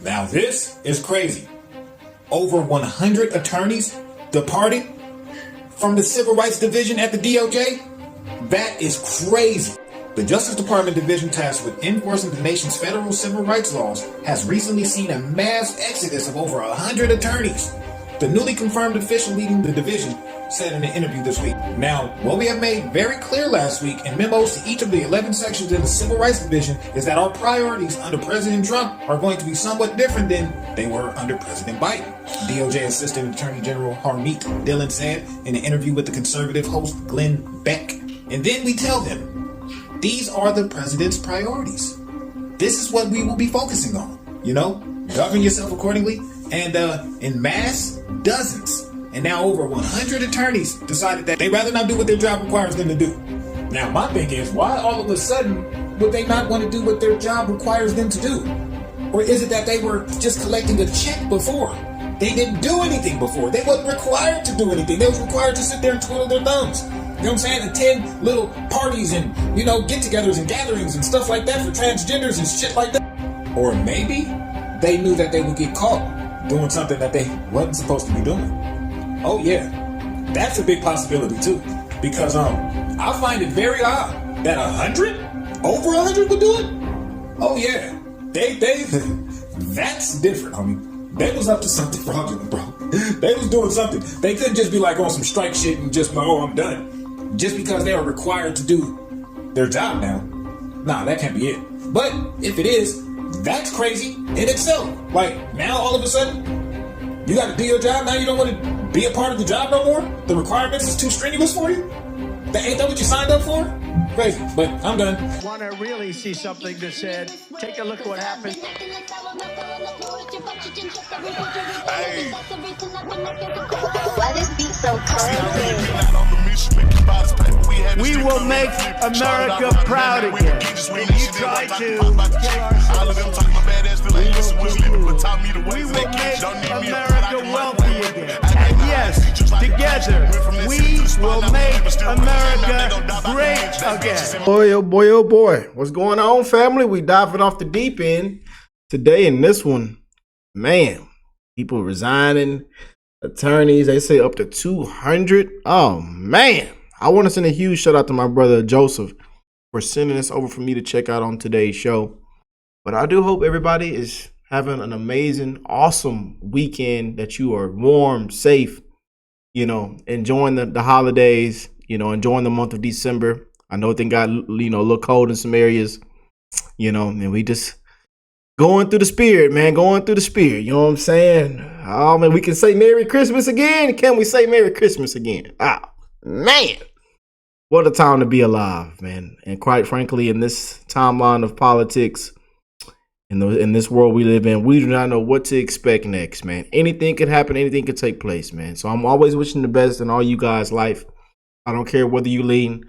Now this is crazy. Over 100 attorneys departed from the Civil Rights Division at the DOJ? That is crazy. The Justice Department division tasked with enforcing the nation's federal civil rights laws has recently seen a mass exodus of over 100 attorneys. The newly confirmed official leading the division said in an interview this week. Now, what we have made very clear last week in memos to each of the 11 sections in the Civil Rights Division is that our priorities under President Trump are going to be somewhat different than they were under President Biden. DOJ Assistant Attorney General Harmeet Dillon said in an interview with the conservative host Glenn Beck. And then we tell them, these are the president's priorities. This is what we will be focusing on. You know, govern yourself accordingly. And in mass, dozens. And now over 100 attorneys decided that they'd rather not do what their job requires them to do. Now, my thing is, why all of a sudden would they not want to do what their job requires them to do? Or is it that they were just collecting a check before? They didn't do anything before. They wasn't required to do anything. They was required to sit there and twiddle their thumbs. You know what I'm saying? Attend little parties and, you know, get-togethers and gatherings and stuff like that for transgenders and shit like that. Or maybe they knew that they would get caught doing something that they wasn't supposed to be doing. Oh yeah, that's a big possibility too. Because I find it very odd that 100, over 100 would do it. Oh yeah, they that's different, homie. They was up to something fraudulent, bro. They was doing something. They couldn't just be like on some strike shit and just, oh, I'm done. Just because they are required to do their job now. Nah, that can't be it. But if it is, that's crazy in itself. Like, now all of a sudden, you got to do your job, now you don't want to be a part of the job no more? The requirements is too strenuous for you? Ain't that what you signed up for? Crazy, but I'm done. Want to really see something that said, take a look at what happened. Hey. Why this beat so cold? We will make America proud again. And you try to we will make America wealthy again. And yes, together, we will make America great again. Boy, oh boy, oh boy. What's going on, family? We diving off the deep end today in this one. Man, people resigning, attorneys, they say up to 200. Oh, man. I want to send a huge shout out to my brother Joseph for sending this over for me to check out on today's show. But I do hope everybody is having an amazing, awesome weekend, that you are warm, safe, you know, enjoying the holidays, you know, enjoying the month of December. I know it got, you know, a little cold in some areas, you know, and we just going through the spirit, man, going through the spirit. You know what I'm saying? Oh, man, we can say Merry Christmas again. Can we say Merry Christmas again? Ah, man, what a time to be alive, man. And quite frankly, in this timeline of politics, in this world we live in, we do not know what to expect next, man. Anything could happen. Anything could take place, man. So I'm always wishing the best in all you guys' life. I don't care whether you lean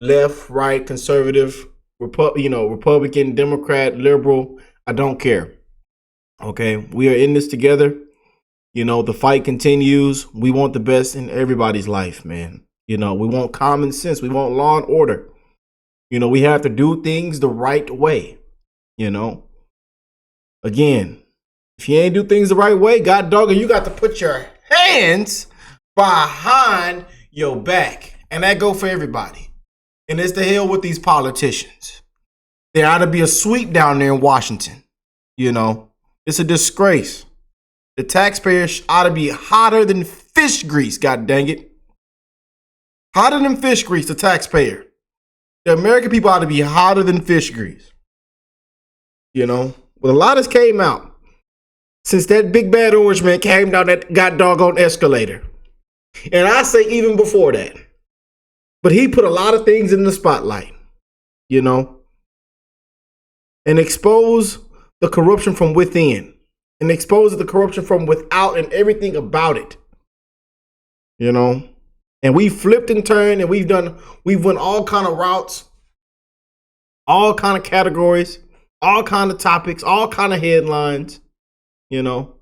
left, right, conservative, Republican, Democrat, liberal. I don't care. Okay, we are in this together. You know, the fight continues. We want the best in everybody's life, man. You know, we want common sense. We want law and order. You know, we have to do things the right way. You know, again, if you ain't do things the right way, God dog, you got to put your hands behind your back. And that go for everybody. And it's the hell with these politicians. There ought to be a sweep down there in Washington. You know, it's a disgrace. The taxpayers ought to be hotter than fish grease, god dang it. Hotter than fish grease, the taxpayer. The American people ought to be hotter than fish grease. You know, well, a lot has came out since that big bad orange man came down that god doggone escalator. And I say even before that. But he put a lot of things in the spotlight, you know, and expose the corruption from within and expose the corruption from without and everything about it, you know. And we flipped and turned and we've went all kind of routes, all kind of categories, all kind of topics, all kind of headlines, you know.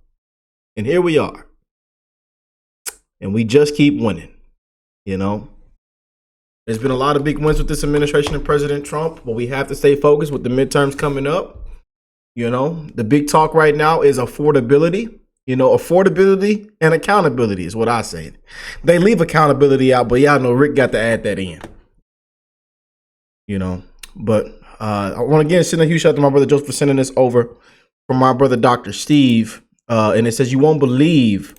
And here we are. And we just keep winning, you know. There's been a lot of big wins with this administration and President Trump, but we have to stay focused with the midterms coming up. You know, the big talk right now is affordability. You know, affordability and accountability is what I say. They leave accountability out, but y'all know Rick got to add that in. You know, but I want to again send a huge shout out to my brother Joseph for sending this over from my brother Dr. Steve. And it says, you won't believe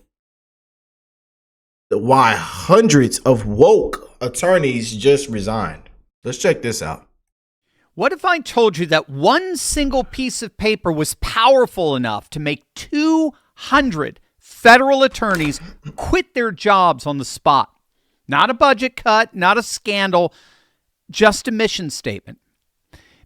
why hundreds of woke attorneys just resigned. Let's check this out. What if I told you that one single piece of paper was powerful enough to make 200 federal attorneys quit their jobs on the spot? Not a budget cut, not a scandal, just a mission statement.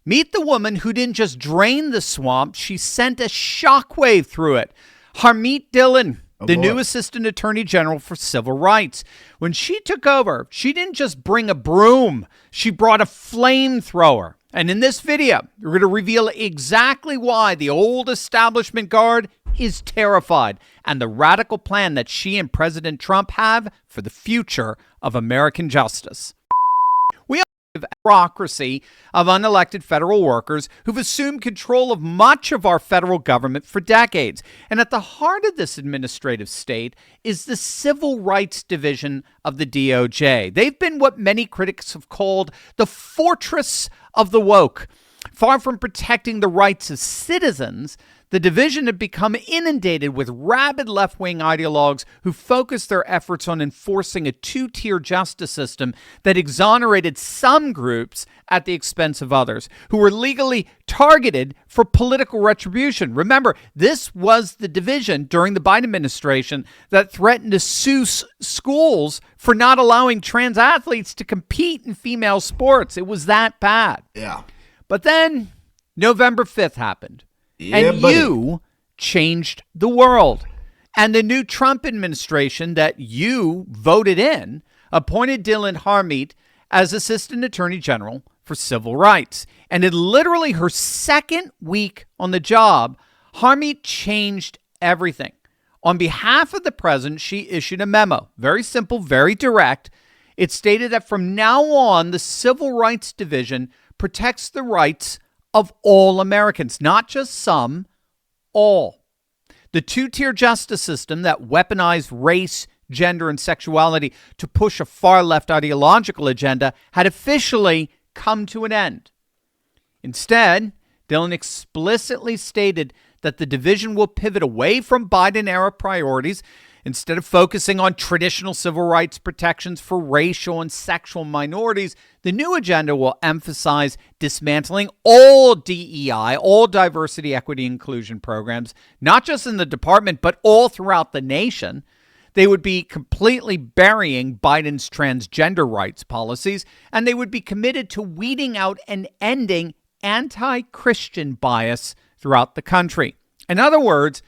Meet the woman who didn't just drain the swamp, she sent a shockwave through it. Harmeet Dillon, the new Assistant Attorney General for Civil Rights. When she took over, she didn't just bring a broom, she brought a flamethrower. And in this video, we're going to reveal exactly why the old establishment guard is terrified and the radical plan that she and President Trump have for the future of American justice. We have a bureaucracy of unelected federal workers who've assumed control of much of our federal government for decades. And at the heart of this administrative state is the Civil Rights Division of the DOJ. They've been what many critics have called the fortress of the woke. Far from protecting the rights of citizens, the division had become inundated with rabid left-wing ideologues who focused their efforts on enforcing a two-tier justice system that exonerated some groups at the expense of others, who were legally targeted for political retribution. Remember, this was the division during the Biden administration that threatened to sue schools for not allowing trans athletes to compete in female sports. It was that bad. Yeah. But then November 5th happened. Yeah, and buddy. you changed the world. And the new Trump administration that you voted in appointed Dillon Harmeet as Assistant Attorney General for Civil Rights. And in literally her second week on the job, Harmeet changed everything. On behalf of the president, she issued a memo. Very simple, very direct. It stated that from now on, the Civil Rights Division protects the rights of all Americans, not just some, all. The two-tier justice system that weaponized race, gender, and sexuality to push a far-left ideological agenda had officially come to an end. Instead, Dillon explicitly stated that the division will pivot away from Biden-era priorities. Instead of focusing on traditional civil rights protections for racial and sexual minorities, the new agenda will emphasize dismantling all DEI, all diversity, equity, inclusion programs, not just in the department, but all throughout the nation. They would be completely burying Biden's transgender rights policies, and they would be committed to weeding out and ending anti-Christian bias throughout the country. In other words,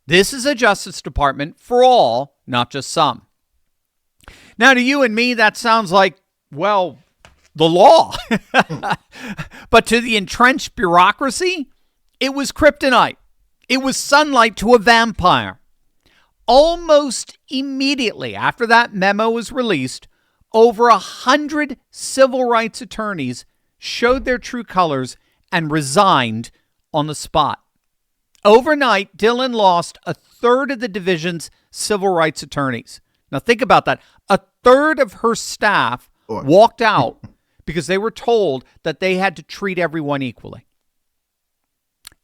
this is a Justice Department for all, not just some. Now, to you and me, that sounds like, well, the law. But to the entrenched bureaucracy, it was kryptonite. It was sunlight to a vampire. Almost immediately after that memo was released, over 100 civil rights attorneys showed their true colors and resigned on the spot. Overnight, Dillon lost a third of the division's civil rights attorneys. Now think about that. A third of her staff walked out because they were told that they had to treat everyone equally.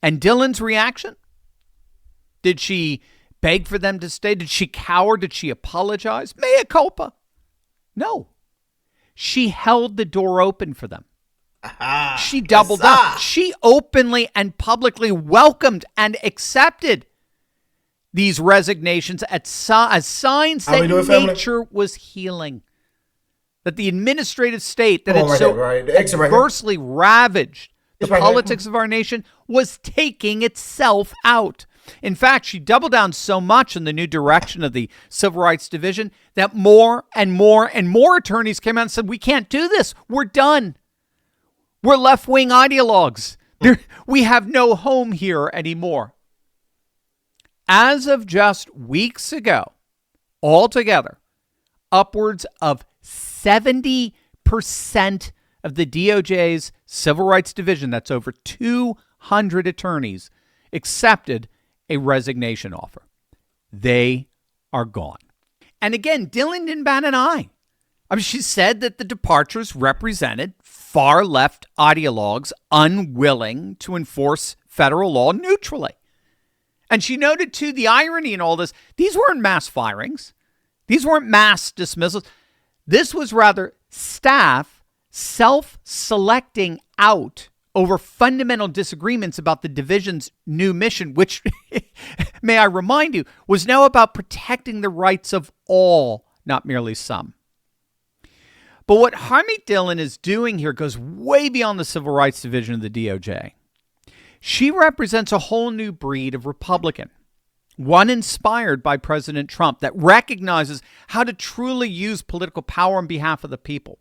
And Dillon's reaction? Did she beg for them to stay? Did she cower? Did she apologize? Mea culpa. No. She held the door open for them. She doubled up. She openly and publicly welcomed and accepted these resignations as signs that nature was healing. That the administrative state that had so adversely ravaged the politics of our nation was taking itself out. In fact, she doubled down so much in the new direction of the Civil Rights Division that more and more and more attorneys came out and said, we can't do this. We're done. We're left-wing ideologues. We have no home here anymore. As of just weeks ago, altogether, upwards of 70% of the DOJ's Civil Rights Division, that's over 200 attorneys, accepted a resignation offer. They are gone. And again, Dillon didn't bat an eye. I mean, she said that the departures represented far left ideologues unwilling to enforce federal law neutrally. And she noted, too, the irony in all this. These weren't mass firings. These weren't mass dismissals. This was rather staff self-selecting out over fundamental disagreements about the division's new mission, which, may I remind you, was now about protecting the rights of all, not merely some. But what Harmeet Dillon is doing here goes way beyond the Civil Rights Division of the DOJ. She represents a whole new breed of Republican, one inspired by President Trump that recognizes how to truly use political power on behalf of the people.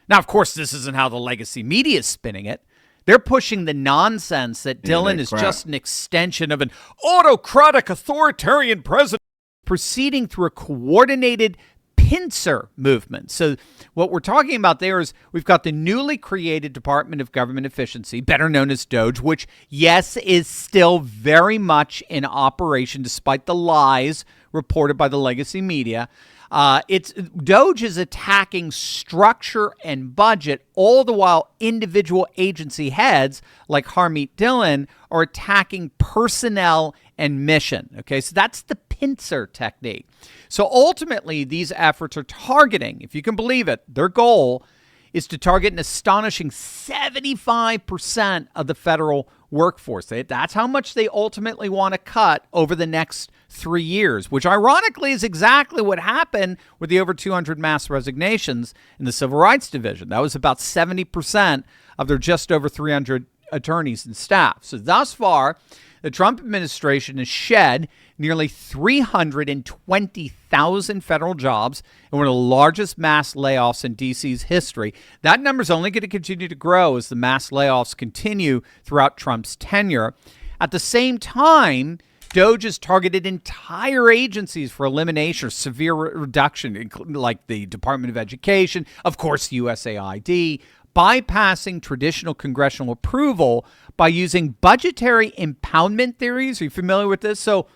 Now, of course, this isn't how the legacy media is spinning it. They're pushing the nonsense that Dillon is just an extension of an autocratic authoritarian president proceeding through a coordinated pincer movement. So what we're talking about there is we've got the newly created Department of Government Efficiency, better known as DOGE, which, yes, is still very much in operation despite the lies reported by the legacy media. DOGE is attacking structure and budget, all the while individual agency heads like Harmeet Dillon are attacking personnel and mission. Okay, so that's the pincer technique. So ultimately, these efforts are targeting, if you can believe it, their goal is to target an astonishing 75% of the federal workforce. That's how much they ultimately want to cut over the next 3 years, which ironically is exactly what happened with the over 200 mass resignations in the Civil Rights Division. That was about 70% of their just over 300 attorneys and staff. So thus far, the Trump administration has shed nearly 320,000 federal jobs in one of the largest mass layoffs in D.C.'s history. That number is only going to continue to grow as the mass layoffs continue throughout Trump's tenure. At the same time, DOGE has targeted entire agencies for elimination or severe reduction, like the Department of Education, of course, USAID, bypassing traditional congressional approval by using budgetary impoundment theories. Are you familiar with this? So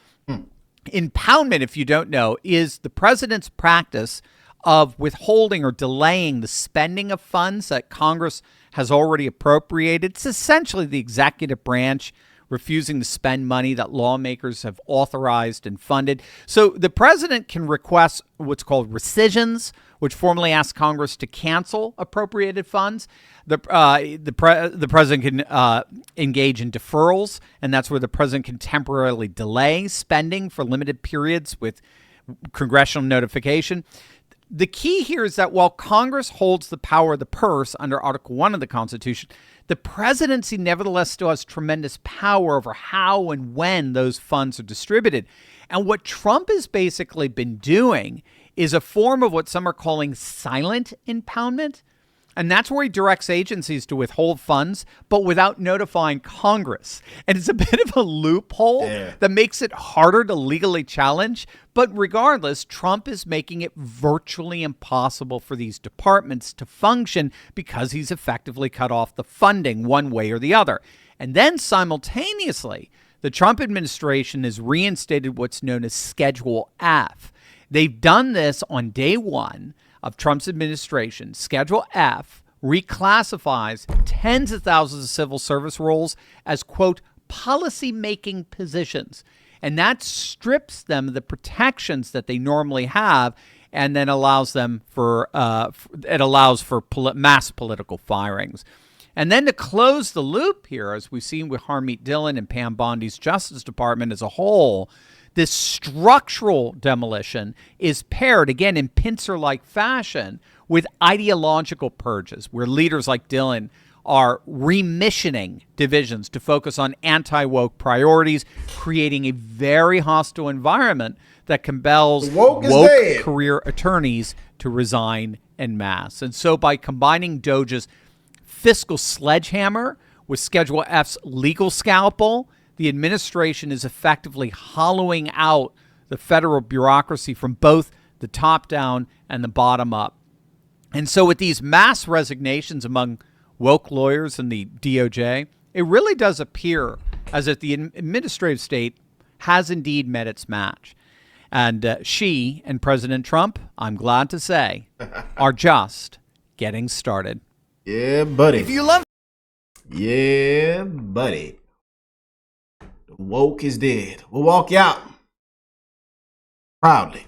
impoundment, if you don't know, is the president's practice of withholding or delaying the spending of funds that Congress has already appropriated. It's essentially the executive branch refusing to spend money that lawmakers have authorized and funded. So the president can request what's called rescissions, which formally asks Congress to cancel appropriated funds. The president can engage in deferrals, and that's where the president can temporarily delay spending for limited periods with congressional notification. The key here is that while Congress holds the power of the purse under Article 1 of the Constitution, the presidency nevertheless still has tremendous power over how and when those funds are distributed. And what Trump has basically been doing is a form of what some are calling silent impoundment. And that's where he directs agencies to withhold funds, but without notifying Congress. And it's a bit of a loophole that makes it harder to legally challenge. But regardless, Trump is making it virtually impossible for these departments to function because he's effectively cut off the funding one way or the other. And then simultaneously, the Trump administration has reinstated what's known as Schedule F. They've done this on day one of Trump's administration. Schedule F reclassifies tens of thousands of civil service roles as, quote, policy-making positions. And that strips them of the protections that they normally have and then allows them for mass political firings. And then to close the loop here, as we've seen with Harmeet Dillon and Pam Bondi's Justice Department as a whole, this structural demolition is paired, again, in pincer-like fashion with ideological purges, where leaders like Dillon are remissioning divisions to focus on anti-woke priorities, creating a very hostile environment that compels woke career attorneys to resign en masse. And so by combining DOJ's fiscal sledgehammer with Schedule F's legal scalpel, the administration is effectively hollowing out the federal bureaucracy from both the top down and the bottom up. And so with these mass resignations among woke lawyers in the DOJ, it really does appear as if the administrative state has indeed met its match. And she and President Trump, I'm glad to say, are just getting started. Yeah, buddy. If you love... Yeah, buddy. The woke is dead. We'll walk you out proudly.